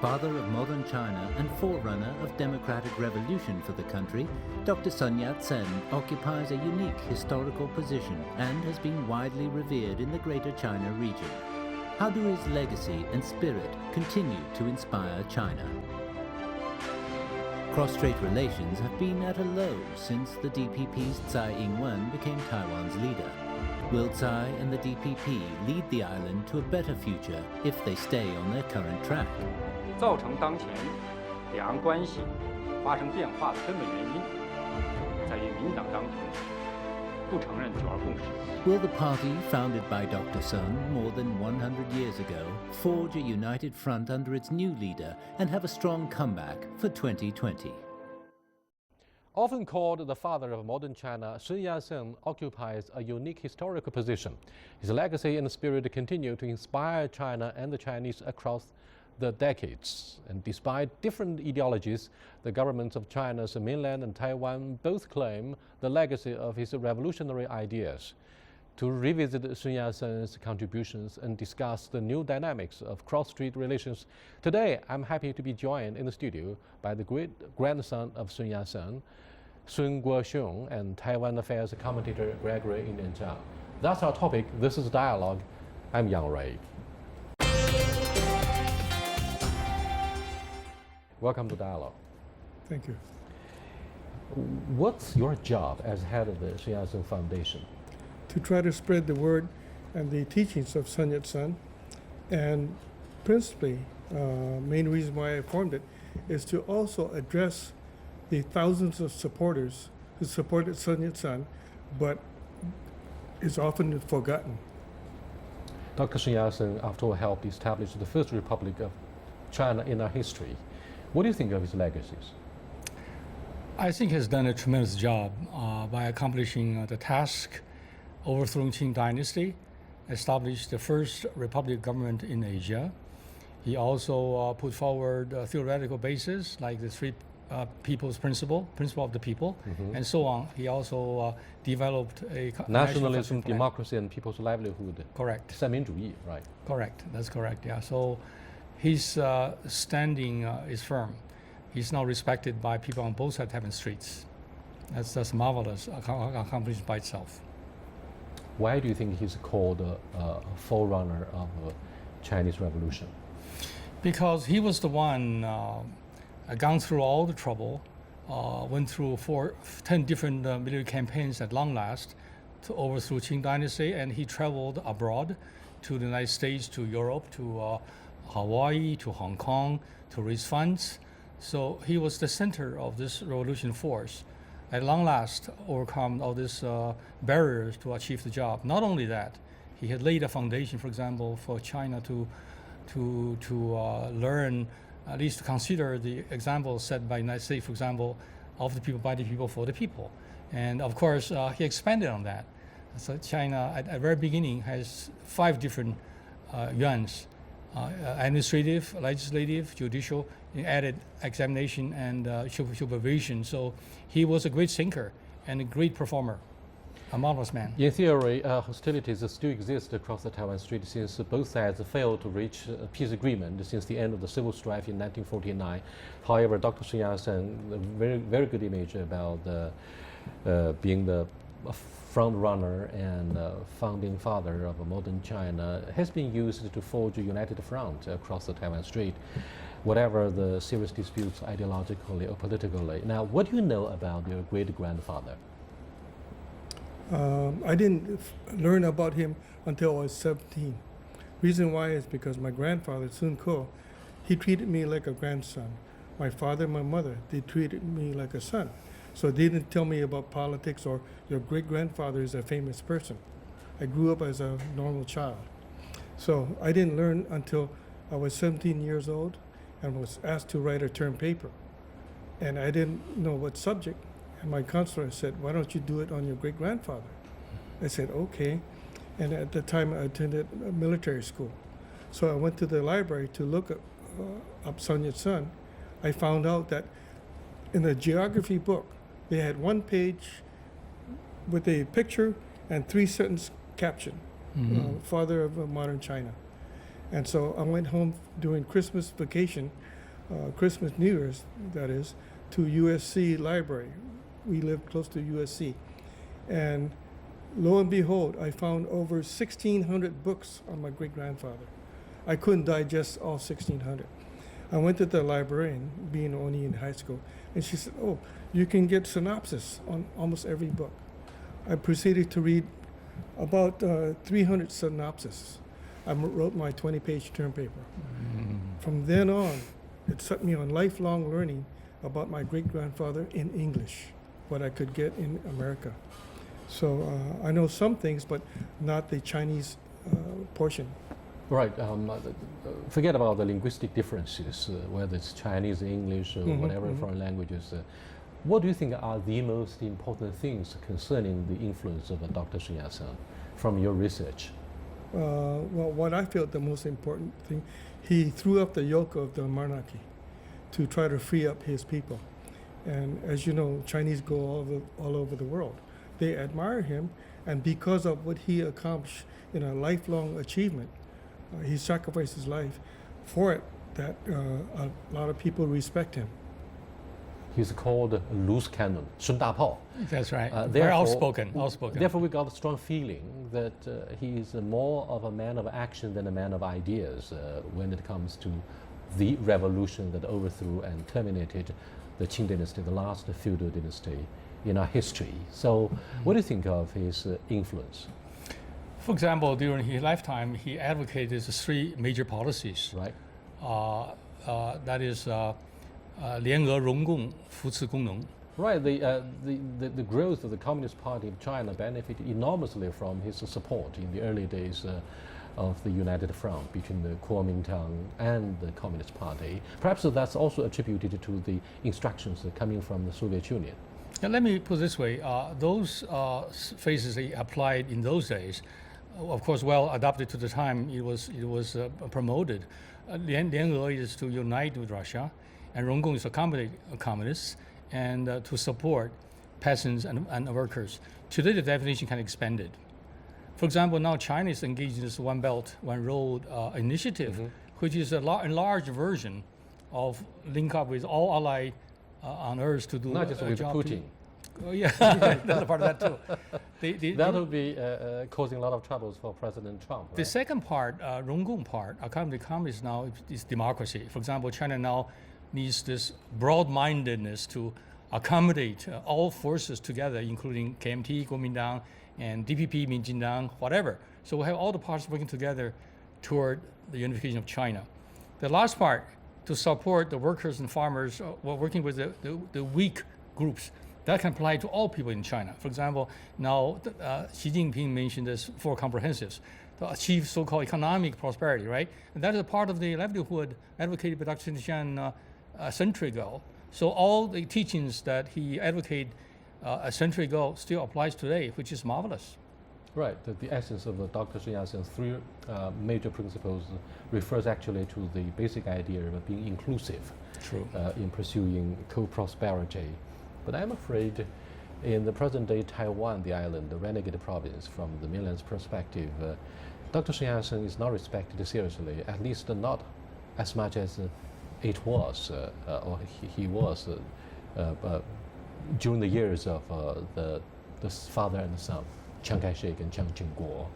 Father of modern China and forerunner of democratic revolution for the country, Dr. Sun Yat-sen occupies a unique historical position and has been widely revered in the Greater China region. How do his legacy and spirit continue to inspire China? Cross-strait relations have been at a low since the DPP's Tsai Ing-wen became Taiwan's leader. Will Tsai and the DPP lead the island to a better future if they stay on their current track? 造成当前两岸关系发生变化的根本原因，在于民进党当局不承认九二共识。 Will the party founded by Dr. Sun more than 100 years ago forge a united front under its new leader and have a strong comeback for 2020? Often called the father of modern China, Sun Yat-sen occupies a unique historical position. His legacy and spirit continue to inspire China and the Chinese across the decades. And despite different ideologies, the governments of China's mainland and Taiwan both claim the legacy of his revolutionary ideas. To revisit Sun Yat-sen's contributions and discuss the new dynamics of cross-strait relations, today I'm happy to be joined in the studio by the great-grandson of Sun Yat-sen, Sun Guoxiong, and Taiwan affairs commentator Gregory Yin-Zhang. That's our topic. This is Dialogue. I'm Yang Rui. Welcome to Dialogue. Thank you. What's your job as head of the Sun Yat-sen Foundation? To try to spread the word and the teachings of Sun Yat-sen, and principally, main reason why I formed it is to also address the thousands of supporters who supported Sun Yat-sen, but is often forgotten. Dr. Sun Yat-sen, after all, helped establish the first republic of China in our history. What do you think of his legacies? I think he's done a tremendous job by accomplishing the task, overthrowing Qing dynasty, established the first republic government in Asia. He also put forward a theoretical basis like the three people's principle of the people, and so on. He also developed a nationalism, democracy, and people's livelihood. Correct. 三民主义, right? Correct. That's correct. Yeah. So his standing is firm. He's now respected by people on both sides of Taiwan streets. That's marvelous accomplished by itself. Why do you think he's called a forerunner of Chinese Revolution? Because he was the one gone through all the trouble, went through 10 different military campaigns at long last to overthrow Qing dynasty, and he traveled abroad to the United States, to Europe, to Hawaii, to Hong Kong, to raise funds. So he was the center of this revolution force. At long last, overcome all these barriers to achieve the job. Not only that, he had laid a foundation, for example, for China to learn, at least to consider the example set by the United States, for example, of the people, by the people, for the people. And of course, he expanded on that. So China, at the very beginning, has 5 different yuans, administrative, legislative, judicial, added examination and supervision. So he was a great thinker and a great performer, a marvelous man. In theory, hostilities still exist across the Taiwan Strait since both sides failed to reach a peace agreement since the end of the civil strife in 1949. However, Dr. Sun Yat-sen, a very good image about being the front runner and founding father of modern China, has been used to forge a united front across the Taiwan Strait, whatever the serious disputes ideologically or politically. Now, what do you know about your great-grandfather? I didn't learn about him until I was 17. Reason why is because my grandfather, Sun Ko, he treated me like a grandson. My father and my mother, they treated me like a son. So they didn't tell me about politics or your great-grandfather is a famous person. I grew up as a normal child. So I didn't learn until I was 17 years old and was asked to write a term paper. And I didn't know what subject. And my counselor said, why don't you do it on your great-grandfather? I said, okay. And at the time I attended a military school. So I went to the library to look up Sun Yat-sen. I found out that in the geography book, they had 1 page with a picture and 3-sentence caption, father of modern China. And so I went home during Christmas vacation, Christmas, New Year's, that is, to USC Library. We lived close to USC. And lo and behold, I found over 1,600 books on my great-grandfather. I couldn't digest all 1,600. I went to the librarian, being only in high school, and she said, oh, you can get synopsis on almost every book. I proceeded to read about 300 synopses. I wrote my 20-page term paper. From then on, it set me on lifelong learning about my great-grandfather in English, what I could get in America. So I know some things, but not the Chinese portion. Right. Forget about the linguistic differences, whether it's Chinese, English, or whatever foreign languages. What do you think are the most important things concerning the influence of Dr. Sun Yat-sen from your research? Well, what I felt the most important thing, he threw up the yoke of the monarchy to try to free up his people. And as you know, Chinese go all over the world. They admire him, and because of what he accomplished in a lifelong achievement, he sacrificed his life for it, that a lot of people respect him. He's called loose cannon, 孙大炮. That's right. Very outspoken. Therefore, we got a strong feeling that he is more of a man of action than a man of ideas when it comes to the revolution that overthrew and terminated the Qing dynasty, the last feudal dynasty in our history. So, what do you think of his influence? For example, during his lifetime, he advocated 3 major policies. Right. That is 联俄容共扶持工农. Right. The growth of the Communist Party of China benefited enormously from his support in the early days of the United Front between the Kuomintang and the Communist Party. Perhaps that's also attributed to the instructions coming from the Soviet Union. And let me put it this way, those phases he applied in those days, of course, well adapted to the time it was promoted. 联俄 is to unite with Russia, and 容共 is to accommodate communists and to support peasants and workers. Today, the definition kind of expanded. For example, now China is engaged in this One Belt, One Road initiative, which is a enlarged version of link up with all allied on Earth to do not just with job. Putin. Oh, yeah, that's a part of that too. That will be causing a lot of troubles for President Trump. Right? The second part, 容共 part, according to communists now, is democracy. For example, China now needs this broad-mindedness to accommodate all forces together, including KMT, Kuomintang, and DPP, Minjindang, whatever. So we have all the parts working together toward the unification of China. The last part, to support the workers and farmers working with the weak groups. That can apply to all people in China. For example, now Xi Jinping mentioned this 4 comprehensives to achieve so-called economic prosperity, right? And that is a part of the livelihood advocated by Dr. Sun Yat-sen a century ago. So all the teachings that he advocated a century ago still applies today, which is marvelous. Right. The essence of Dr. Sun Yat-sen's 3 major principles refers actually to the basic idea of being inclusive. True. In pursuing co-prosperity. But I'm afraid in the present-day Taiwan, the island, the renegade province, from the mainland's perspective, Dr. Sun Yat-sen is not respected seriously, at least not as much as it was, or he was during the years of the father and the son, Chiang Kai-shek and Chiang Ching-kuo.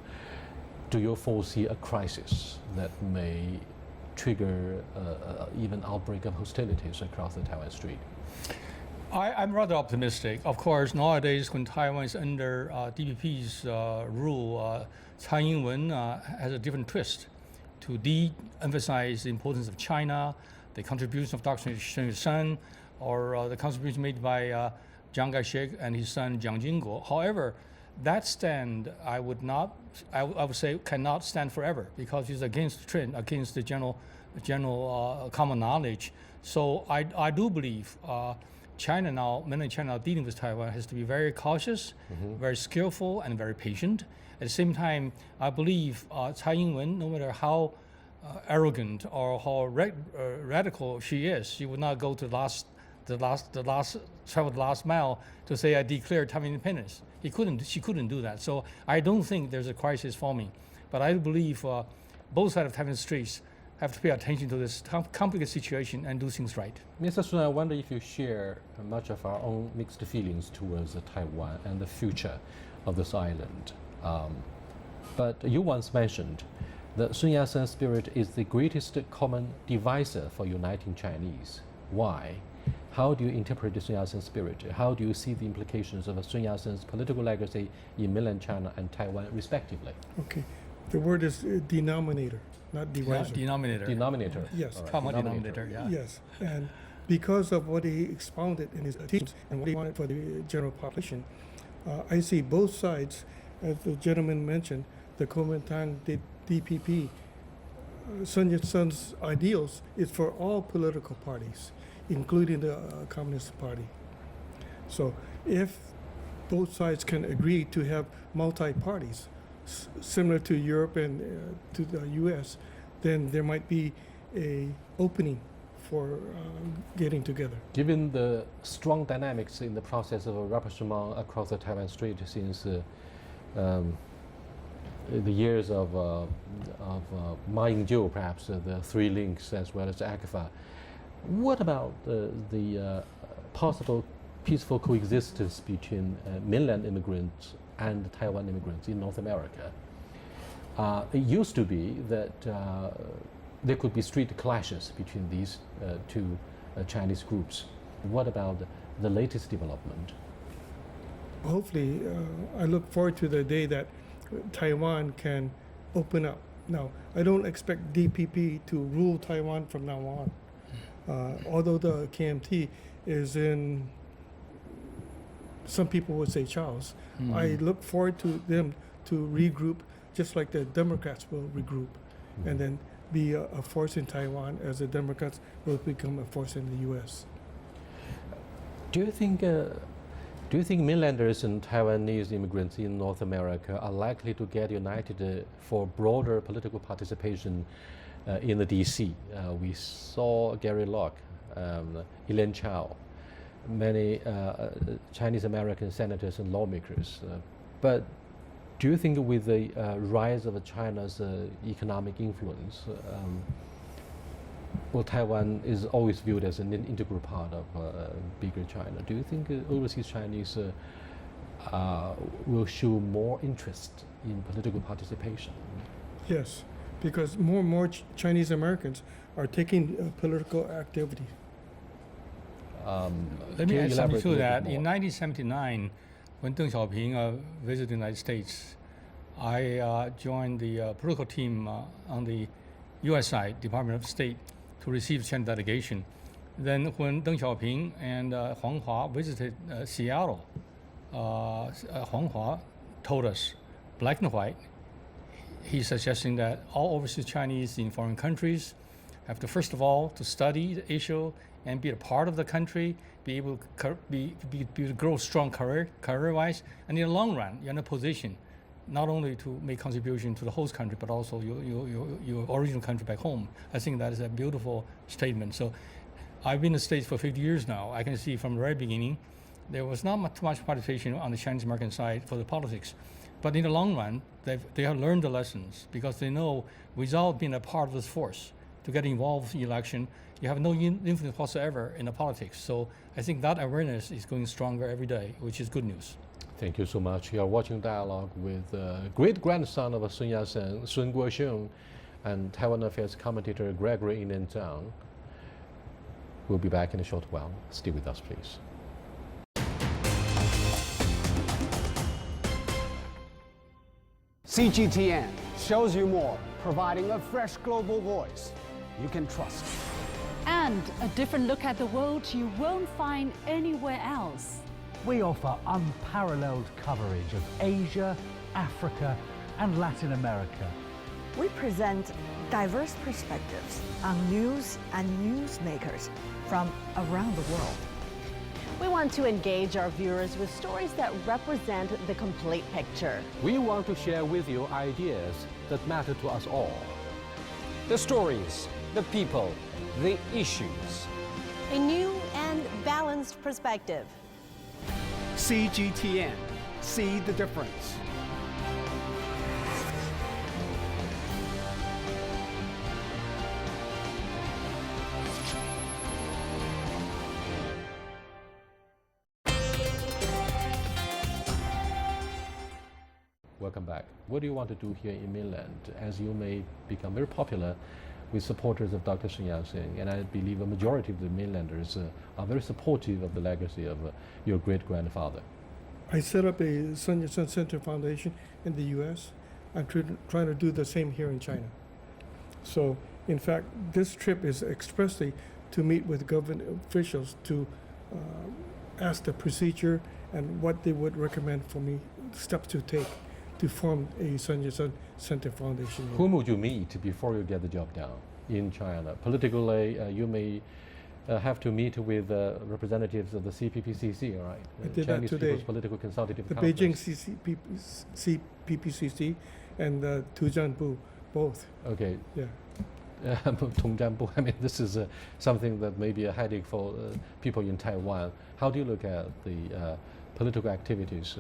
Do you foresee a crisis that may trigger even outbreak of hostilities across the Taiwan Strait? I'm rather optimistic. Of course, nowadays when Taiwan is under DPP's rule, Tsai Ing-wen has a different twist to de-emphasize the importance of China, the contribution of Dr. Sun Yat-sen, or the contribution made by Chiang Kai-shek and his son Jiang Jingguo. However, that stand I would say cannot stand forever because it's against the trend, against the general common knowledge. So I do believe China now, mainland China dealing with Taiwan has to be very cautious, very skillful, and very patient. At the same time, I believe Tsai Ing-wen, no matter how arrogant or how radical she is, she would not go to travel the last mile to say I declare Taiwan independence. She couldn't do that. So I don't think there's a crisis forming, but I believe both sides of Taiwan Straits have to pay attention to this complicated situation and do things right. Mr. Sun, I wonder if you share much of our own mixed feelings towards Taiwan and the future of this island. But you once mentioned that Sun Yat-sen spirit is the greatest common divisor for uniting Chinese. Why? How do you interpret the Sun Yat-sen spirit? How do you see the implications of Sun Yat-sen's political legacy in mainland China and Taiwan, respectively? Okay, the word is denominator, not divisor. Denominator. Denominator. Yes. All right, Common denominator, yeah. Yes, and because of what he expounded in his teachings and what he wanted for the general population, I see both sides, as the gentleman mentioned, the Kuomintang DPP, Sun Yat-sen's ideals is for all political parties, including the Communist Party. So if both sides can agree to have multi-parties, similar to Europe and to the U.S., then there might be a opening for getting together. Given the strong dynamics in the process of rapprochement across the Taiwan Strait since the years of Ma Ying-jeou, perhaps the Three Links as well as ACFA, what about the possible peaceful coexistence between mainland immigrants and Taiwan immigrants in North America? It used to be that there could be street clashes between these two Chinese groups. What about the latest development? Hopefully, I look forward to the day that Taiwan can open up. Now, I don't expect DPP to rule Taiwan from now on. Although the KMT is in, some people would say Charles, I look forward to them to regroup just like the Democrats will regroup and then be a force in Taiwan as the Democrats will become a force in the U.S. Do you think mainlanders and Taiwanese immigrants in North America are likely to get united for broader political participation in the D.C.? We saw Gary Locke, Elaine Chao, many Chinese American senators and lawmakers. But do you think with the rise of China's economic influence, well, Taiwan is always viewed as an integral part of bigger China. Do you think overseas Chinese will show more interest in political participation? Yes, because more and more Chinese Americans are taking political activity. Let me add something to that. In 1979, when Deng Xiaoping visited the United States, I joined the political team on the U.S. side, Department of State, to receive the Chinese delegation. Then when Deng Xiaoping and Huang Hua visited Seattle, Huang Hua told us, black and white, he's suggesting that all overseas Chinese in foreign countries have to, first of all, to study the issue and be a part of the country, be able to grow strong career-wise, and in the long run, you're in a position not only to make contribution to the host country, but also your original country back home. I think that is a beautiful statement. So I've been in the States for 50 years now. I can see from the very beginning, there was not much participation on the Chinese American side for the politics. But in the long run, they have learned the lessons because they know without being a part of this force to get involved in election, you have no influence whatsoever in the politics. So I think that awareness is going stronger every day, which is good news. Thank you so much. You are watching Dialogue with great-grandson of Sun Yat-sen, Sun Guoxiong, and Taiwan Affairs commentator Gregory Inen Zhang. We'll be back in a short while. Stay with us, please. CGTN shows you more, providing a fresh global voice you can trust. And a different look at the world you won't find anywhere else. We offer unparalleled coverage of Asia, Africa, and Latin America. We present diverse perspectives on news and newsmakers from around the world. We want to engage our viewers with stories that represent the complete picture. We want to share with you ideas that matter to us all. The stories, the people, the issues. A new and balanced perspective. CGTN. See the difference. welcome back. What do you want to do here in mainland as you may become very popular with supporters of Dr. Sun Yat-sen, and I believe a majority of the mainlanders are very supportive of the legacy of your great-grandfather. I set up a Sun Yat-sen Center Foundation in the U.S. I'm trying to do the same here in China. So, in fact, this trip is expressly to meet with government officials to ask the procedure and what they would recommend for me, steps to take to form a Sun Yat-sen Center Foundation. Whom would you meet before you get the job done in China? Politically, you may have to meet with representatives of the CPPCC, all right? I did Chinese that today. People's Political Consultative The Conference. Beijing CPPCC and the Tujianbu, both. Okay. Yeah. Tongjianbu, I mean, this is something that may be a headache for people in Taiwan. How do you look at the political activities?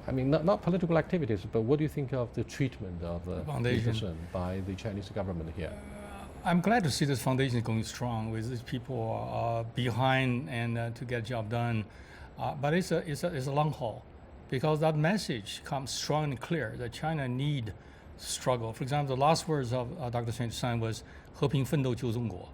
I mean, not political activities, but what do you think of the treatment of foundation by the Chinese government here? I'm glad to see this foundation going strong with these people behind and to get job done. But it's a long haul, because that message comes strong and clear that China need struggle. For example, the last words of Dr. Sun Yat-sen was 和平奋斗救中国,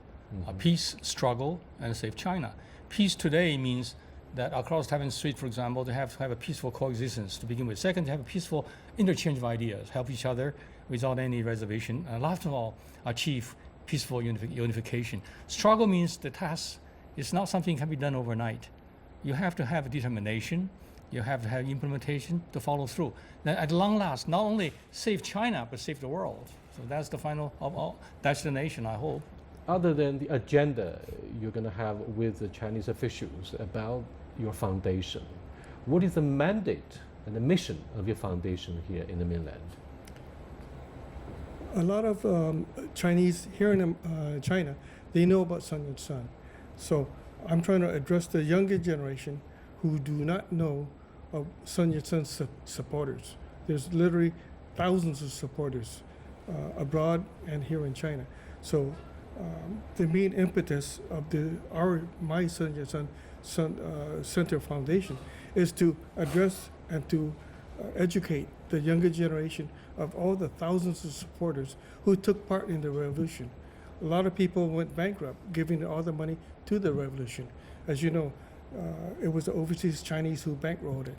peace, struggle, and save China. Peace today means that across Taiwan Strait, for example, they have to have a peaceful coexistence to begin with. Second, to have a peaceful interchange of ideas, help each other without any reservation. And last of all, achieve peaceful unification. Struggle means the task is not something that can be done overnight. You have to have determination. You have to have implementation to follow through. Then at long last, not only save China, but save the world. So that's the final destination, I hope. Other than the agenda you're going to have with the Chinese officials about your foundation, what is the mandate and the mission of your foundation here in the mainland? A lot of Chinese here in China, they know about Sun Yat-sen. So I'm trying to address the younger generation who do not know of Sun Yat-sen supporters. There's literally thousands of supporters abroad and here in China. So the main impetus of my Sun Yat-sen Center Foundation is to address and to educate the younger generation of all the thousands of supporters who took part in the revolution. A lot of people went bankrupt giving all the money to the revolution. As you know, it was the overseas Chinese who bankrolled it.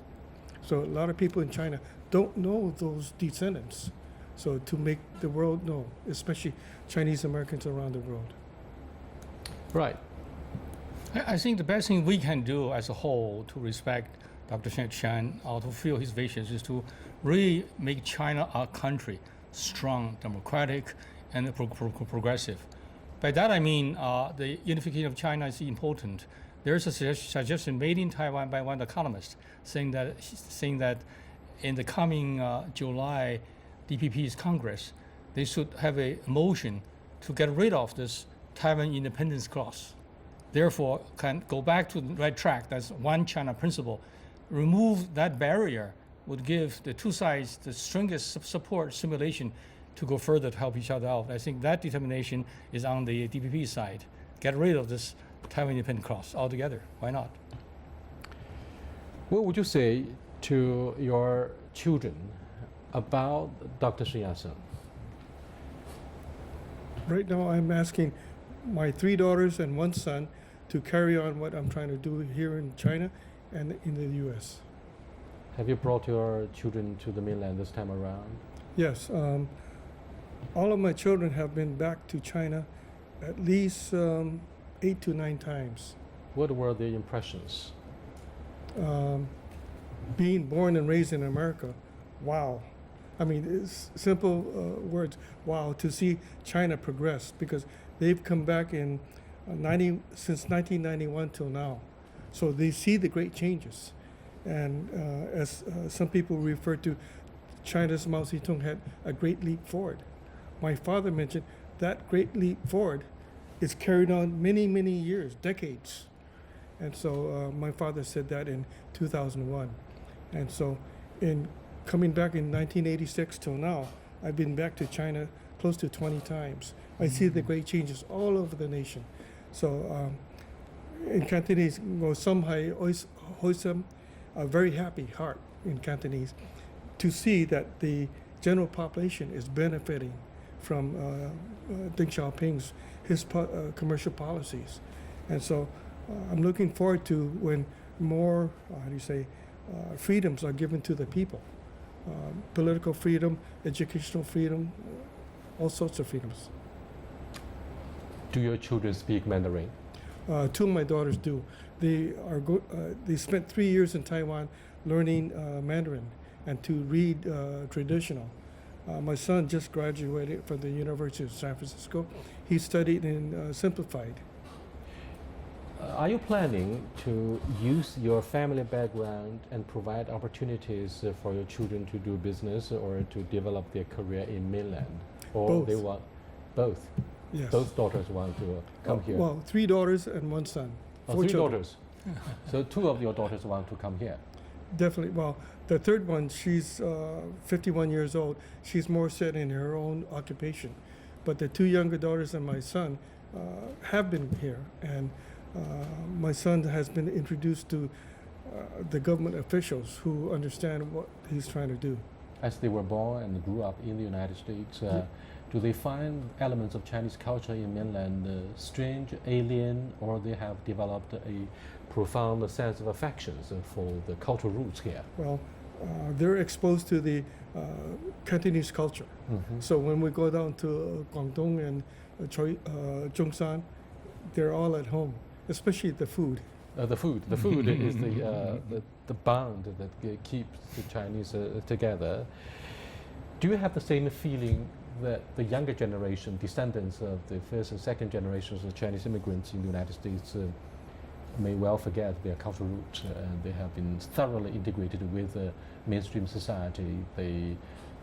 So a lot of people in China don't know those descendants. So to make the world know, especially Chinese Americans around the world. Right. I think the best thing we can do as a whole to respect Dr. Sun Yat-sen or to fulfill his visions is to really make China a country strong, democratic, and progressive. By that I mean the unification of China is important. There's a suggestion made in Taiwan by one economist saying that in the coming July DPP's Congress, they should have a motion to get rid of this Taiwan independence clause. Therefore, can go back to the right track. That's one China principle. Remove that barrier would give the two sides the strongest support simulation to go further to help each other out. I think that determination is on the DPP side. Get rid of this Taiwan independence clause altogether. Why not? What would you say to your children about Dr. Sun Yat-sen? Right now I'm asking my 3 daughters and 1 son to carry on what I'm trying to do here in China and in the U.S. Have you brought your children to the mainland this time around? Yes. All of my children have been back to China at least 8 to 9 times. What were their impressions? Being born and raised in America, wow. I mean, it's simple words, wow, to see China progress, because they've come back in since 1991 till now. So they see the great changes. And as some people refer to, China's Mao Zedong had a great leap forward. My father mentioned that great leap forward is carried on many, many years, decades. And so my father said that in 2001. And so in coming back in 1986 till now, I've been back to China close to 20 times. I see the great changes all over the nation. So in Cantonese, "Ngo sum hai hoi sum," a very happy heart in Cantonese. to see that the general population is benefiting from Deng Xiaoping's commercial policies. And so I'm looking forward to when more, freedoms are given to the people. Political freedom, educational freedom, all sorts of freedoms. Do your children speak Mandarin? Two of my daughters do. They spent 3 years in Taiwan learning Mandarin and to read traditional. My son just graduated from the University of San Francisco. He studied in Simplified. Are you planning to use your family background and provide opportunities for your children to do business or to develop their career in mainland? Or Both. they want both? Yes. Both daughters want to come here? Well, 3 daughters and 1 son. Oh, 4 3 children. daughters. So 2 of your daughters want to come here. Definitely. Well, the third one, she's 51 years old. She's more set in her own occupation. But the 2 younger daughters and my son have been here. And my son has been introduced to the government officials who understand what he's trying to do. As they were born and grew up in the United States, do they find elements of Chinese culture in mainland strange, alien, or they have developed a profound sense of affections for the cultural roots here? Well, they're exposed to the Cantonese culture. Mm-hmm. So when we go down to Guangdong and Zhongshan, they're all at home, especially the food. The food is the bond that keeps the Chinese together. Do you have the same feeling that the younger generation, descendants of the first and second generations of Chinese immigrants in the United States, may well forget their cultural roots and they have been thoroughly integrated with mainstream society? They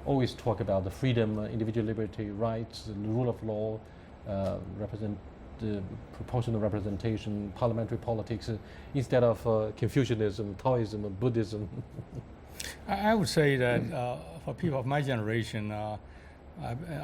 always talk about the freedom, individual liberty, rights, the rule of law, proportional representation, parliamentary politics, instead of Confucianism, Taoism, Buddhism. I would say that for people of my generation, I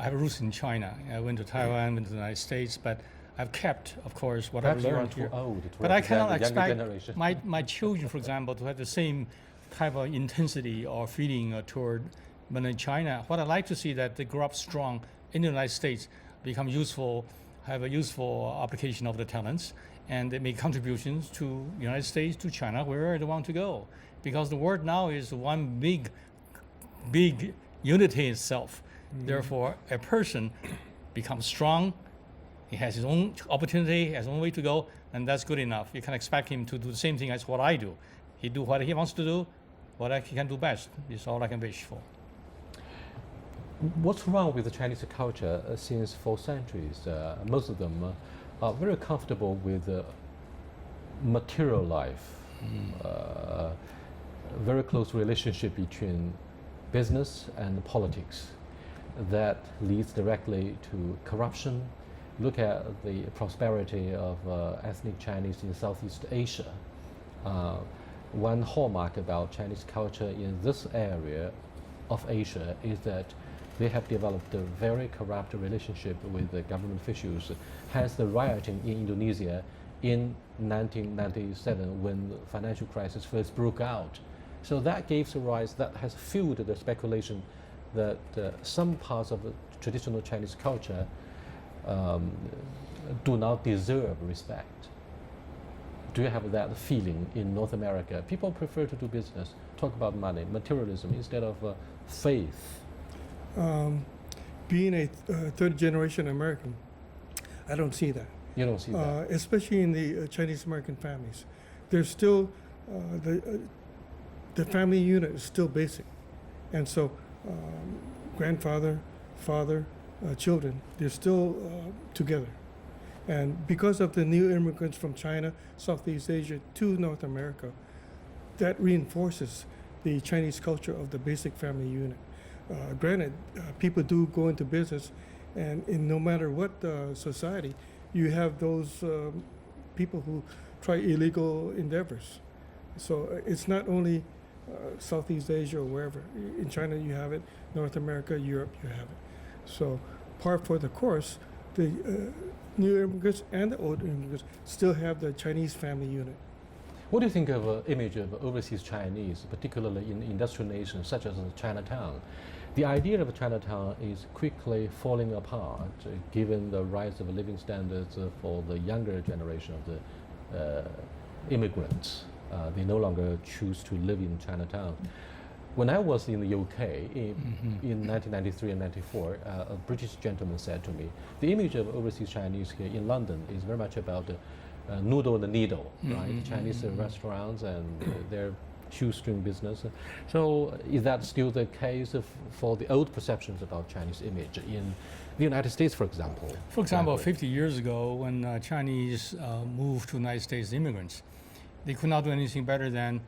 have roots in China. I went to Taiwan, went to the United States, but I've kept, of course, what I've learned here. But I cannot expect my children, for example, to have the same type of intensity or feeling toward mainland China. What I'd like to see that they grow up strong in the United States, become useful, have a useful application of the talents, and they make contributions to the United States, to China, wherever they want to go. Because the world now is one big unity itself. Therefore, a person becomes strong, he has his own opportunity, has his own way to go, and that's good enough. You can expect him to do the same thing as what I do. He do what he wants to do, what he can do best is all I can wish for. What's wrong with the Chinese culture since 4 centuries? Most of them are very comfortable with material life, very close relationship between business and politics that leads directly to corruption. Look at the prosperity of ethnic Chinese in Southeast Asia. One hallmark about Chinese culture in this area of Asia is that they have developed a very corrupt relationship with the government officials. Hence the rioting in Indonesia in 1997 when the financial crisis first broke out. So that gave rise, that has fueled the speculation that some parts of the traditional Chinese culture do not deserve respect. Do you have that feeling in North America? People prefer to do business, talk about money, materialism, instead of faith. Being a third generation American, I don't see that. You don't see that? Especially in the Chinese American families. There's still, the family unit is still basic. And so grandfather, father, children, they're still together. And because of the new immigrants from China, Southeast Asia to North America, that reinforces the Chinese culture of the basic family unit. Granted, people do go into business, and in no matter what society, you have those people who try illegal endeavors. So it's not only Southeast Asia or wherever. In China you have it, North America, Europe you have it. So par for the course, the new immigrants and the old immigrants still have the Chinese family unit. What do you think of an image of overseas Chinese, particularly in industrial nations such as Chinatown? The idea of Chinatown is quickly falling apart given the rise of living standards for the younger generation of the immigrants. They no longer choose to live in Chinatown. When I was in the UK in 1993 and 94, a British gentleman said to me, the image of overseas Chinese here in London is very much about noodle and the needle, right? Chinese restaurants and their shoestring business. So is that still the case for the old perceptions about Chinese image in the United States, for example? For example, 50 years ago, when Chinese moved to the United States, immigrants, they could not do anything better than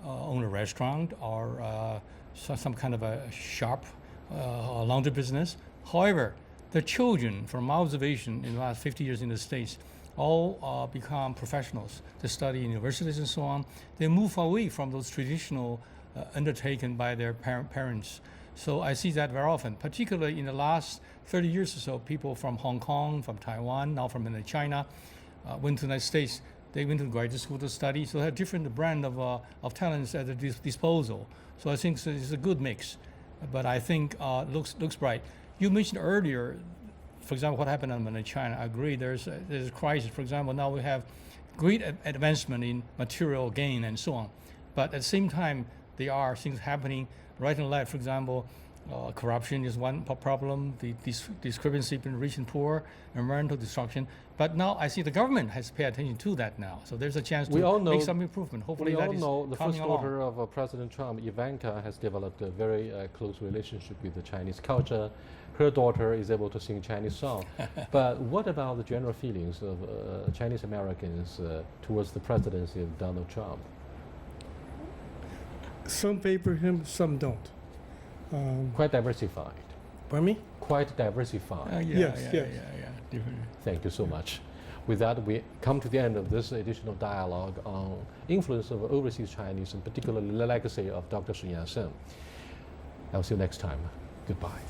own a restaurant or some kind of a shop, laundry business. However, the children, from my observation in the last 50 years in the States, all become professionals. They study in universities and so on. They move away from those traditional undertaken by their parents. So I see that very often, particularly in the last 30 years or so. People from Hong Kong, from Taiwan, now from China, went to the United States. They went to graduate school to study, so they have different brand of talents at their disposal. So I think it's a good mix, but I think looks bright. You mentioned earlier, for example, what happened in China. I agree. There's a crisis. For example, now we have great advancement in material gain and so on, but at the same time, there are things happening right and left. For example, corruption is one problem, the discrepancy between rich and poor, environmental destruction. But now I see the government has paid attention to that now. So there's a chance to make some improvement. Hopefully that is coming along. We all know the first daughter of President Trump, Ivanka, has developed a very close relationship with the Chinese culture. Her daughter is able to sing Chinese songs. But what about the general feelings of Chinese Americans towards the presidency of Donald Trump? Some favor him, some don't. Quite diversified. Pardon me? Quite diversified. Yes. Different. Thank you so much. With that, we come to the end of this edition of Dialogue on influence of overseas Chinese, and particularly the legacy of Dr. Sun Yat-sen. I'll see you next time. Goodbye.